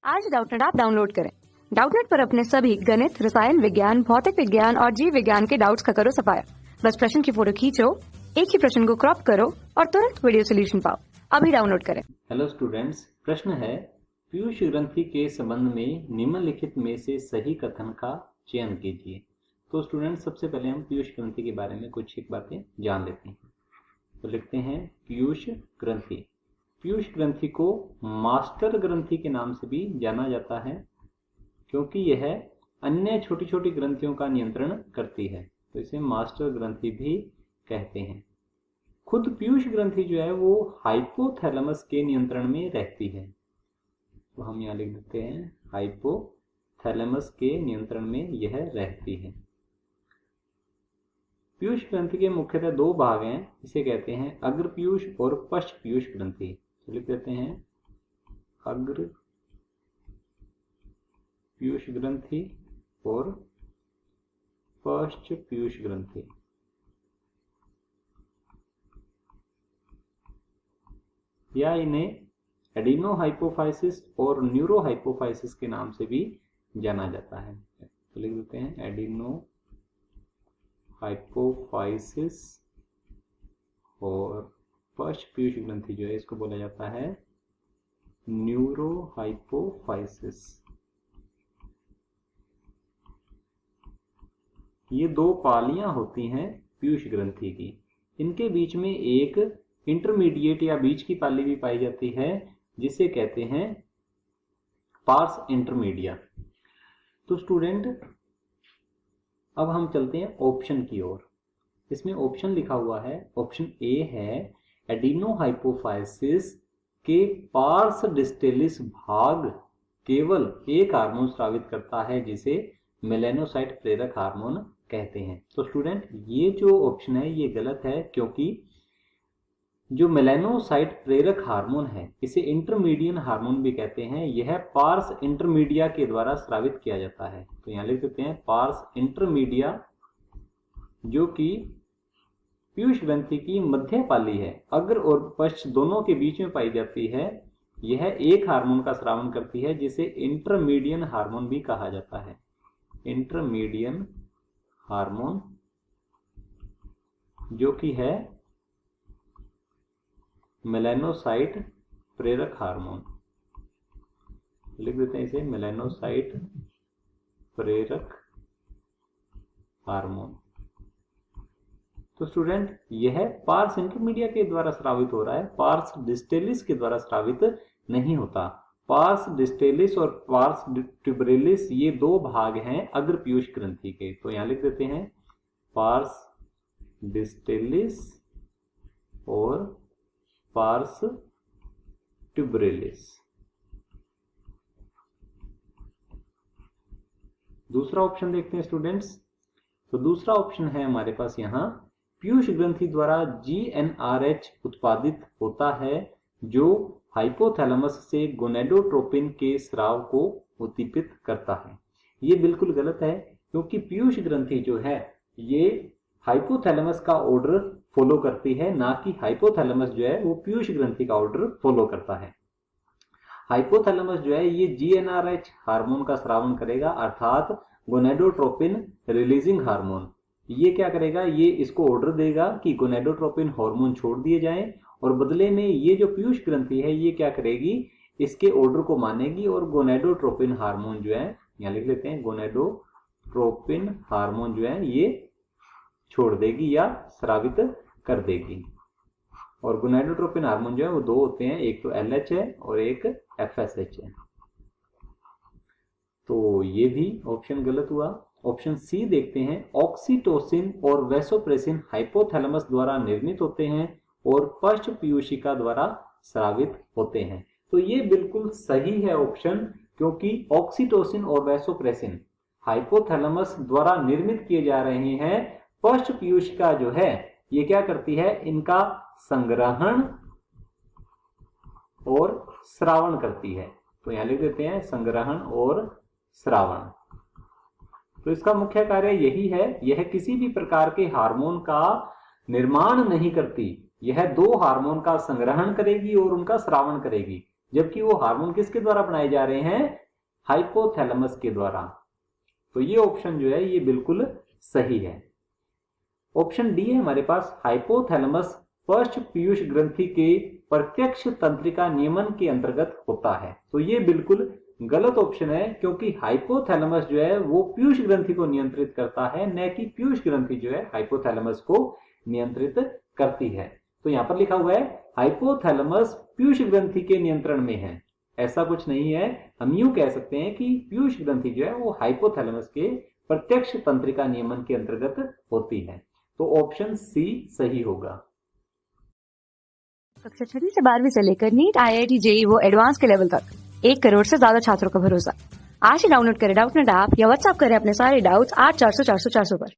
आज Doubtnut app download करें। Doubtnut पर अपने सभी गणित, रसायन विज्ञान, भौतिक विज्ञान और जीव विज्ञान के डाउट्स का करो सफाया। बस प्रश्न की फोटो खींचो, एक ही प्रश्न को क्रॉप करो और तुरंत वीडियो सोल्यूशन पाओ। अभी डाउनलोड करें। हेलो स्टूडेंट्स, प्रश्न है पीयूष ग्रंथि के संबंध में निम्नलिखित में से सही कथन का चयन कीजिए। तो स्टूडेंट्स, सबसे पहले हम पीयूष ग्रंथि के बारे में कुछ एक बातें जान लेते हैं। तो लिखते हैं पीयूष ग्रंथि। पीयूष ग्रंथि को मास्टर ग्रंथि के नाम से भी जाना जाता है, क्योंकि यह अन्य छोटी छोटी ग्रंथियों का नियंत्रण करती है, तो इसे मास्टर ग्रंथि भी कहते हैं। खुद पीयूष ग्रंथि जो है वो हाइपोथैलेमस के नियंत्रण में रहती है। तो हम यहाँ लिख देते हैं हाइपोथैलेमस के नियंत्रण में यह रहती है। पीयूष ग्रंथि के मुख्यतः दो भाग हैं, इसे कहते हैं अग्र पीयूष और पश्च पीयूष ग्रंथि। तो लिख देते हैं अग्र पीयूष ग्रंथि और पश्च पीयूष ग्रंथि। या इन्हें एडिनोहाइपोफाइसिस और न्यूरोहाइपोफाइसिस के नाम से भी जाना जाता है। तो लिख देते हैं एडिनोहाइपोफाइसिस और पश्च पीयूष ग्रंथि जो है इसको बोला जाता है न्यूरोहाइपोफाइसिस। ये दो पालियां होती हैं पीयूष ग्रंथि की। इनके बीच में एक इंटरमीडिएट या बीच की पाली भी पाई जाती है, जिसे कहते हैं पार्स इंटरमीडिया। तो स्टूडेंट, अब हम चलते हैं ऑप्शन की ओर। इसमें ऑप्शन लिखा हुआ है, ऑप्शन ए है एडिनोहाइपोफाइसिस के पार्स डिस्टेलिस भाग केवल एक हार्मोन स्रावित करता है, जिसे मेलानोसाइट प्रेरक हार्मोन कहते हैं। तो स्टूडेंट, ये जो ऑप्शन है ये गलत है, क्योंकि जो मेलानोसाइट प्रेरक हार्मोन है इसे इंटरमीडियन हार्मोन भी कहते हैं। यह पार्स इंटरमीडिया के द्वारा स्रावित किया जाता है। तो यहां लिख देते हैं पार्स इंटरमीडिया, जो कि पीयूष ग्रंथि की मध्य पाली है, अग्र और पश्च दोनों के बीच में पाई जाती है। यह एक हार्मोन का स्रावन करती है, जिसे इंटरमीडियन हार्मोन भी कहा जाता है। इंटरमीडियन हार्मोन, जो कि है मेलानोसाइट प्रेरक हार्मोन। लिख देते हैं इसे मेलानोसाइट प्रेरक हार्मोन। तो स्टूडेंट, यह पार्स इंटरमीडिया के द्वारा स्रावित हो रहा है, पार्स डिस्टेलिस के द्वारा स्रावित नहीं होता। पार्स डिस्टेलिस और पार्स ट्यूबरेलिस ये दो भाग हैं अग्र पीयूष ग्रंथि के। तो यहां लिख देते हैं पार्स डिस्टेलिस और पार्स ट्यूबरेलिस। दूसरा ऑप्शन देखते हैं स्टूडेंट्स। तो दूसरा ऑप्शन है हमारे पास यहाँ पीयूष ग्रंथि द्वारा GnRH उत्पादित होता है, जो हाइपोथैलेमस से गोनेडोट्रोपिन के स्राव को उद्दीपित करता है। ये बिल्कुल गलत है, क्योंकि पीयूष ग्रंथि जो है ये हाइपोथैलेमस का ऑर्डर फॉलो करती है, ना कि हाइपोथैलेमस जो है वो पीयूष ग्रंथि का ऑर्डर फॉलो करता है। हाइपोथैलेमस जो है ये GnRH हार्मोन का स्रावन करेगा, अर्थात गोनेडोट्रोपिन रिलीजिंग हार्मोन। ये क्या करेगा, ये इसको ऑर्डर देगा कि गोनेडोट्रोपिन हार्मोन छोड़ दिए जाएं, और बदले में ये जो पीयूष ग्रंथि है ये क्या करेगी, इसके ऑर्डर को मानेगी और गोनेडोट्रोपिन हार्मोन जो है, यहाँ लिख लेते हैं गोनेडोट्रोपिन हार्मोन जो है ये छोड़ देगी या स्रावित कर देगी। और गोनेडोट्रोपिन हार्मोन जो है वो दो होते हैं, एक तो LH है और एक FSH है। तो ये भी ऑप्शन गलत हुआ। ऑप्शन सी देखते हैं, ऑक्सीटोसिन और वैसोप्रेसिन हाइपोथैलेमस द्वारा निर्मित होते हैं और पश्च पीयूषिका द्वारा स्रावित होते हैं। तो ये बिल्कुल सही है ऑप्शन, क्योंकि ऑक्सीटोसिन और वैसोप्रेसिन हाइपोथैलेमस द्वारा निर्मित किए जा रहे हैं। पश्च पीयूषिका जो है ये क्या करती है, इनका संग्रहण और स्रावण करती है। तो यहां लिख देते हैं संग्रहण और स्रावण। तो इसका मुख्य कार्य यही है, यह किसी भी प्रकार के हार्मोन का निर्माण नहीं करती, यह दो हार्मोन का संग्रहण करेगी और उनका स्रावण करेगी। जबकि वो हार्मोन किसके द्वारा बनाए जा रहे हैं, हाइपोथैलेमस के द्वारा। तो ये ऑप्शन जो है ये बिल्कुल सही है। ऑप्शन डी है हमारे पास, हाइपोथैलेमस फर्स्ट पीयूष ग्रंथि के प्रत्यक्ष तंत्रिका नियमन के अंतर्गत होता है। तो ये बिल्कुल गलत ऑप्शन है, क्योंकि हाइपोथैलेमस जो है वो पीयूष ग्रंथि को नियंत्रित करता है, न कि पीयूष ग्रंथि जो है हाइपोथैलेमस को नियंत्रित करती है। तो यहां पर लिखा हुआ है हाइपोथैलेमस पीयूष ग्रंथि के नियंत्रण में है, ऐसा कुछ नहीं है। हम यूं कह सकते हैं कि पीयूष ग्रंथि जो है वो हाइपोथैलेमस के प्रत्यक्ष तंत्रिका नियमन के अंतर्गत होती है। तो ऑप्शन सी सही होगा। कक्षा 6 से 12वीं से लेकर नीट, IIT, JEE वो एडवांस के लेवल तक 1 करोड़ से ज्यादा छात्रों का भरोसा। आज ही डाउनलोड करें डाउटनेट ऐप या व्हाट्सएप करें अपने सारे डाउट्स 8400 400 400 पर।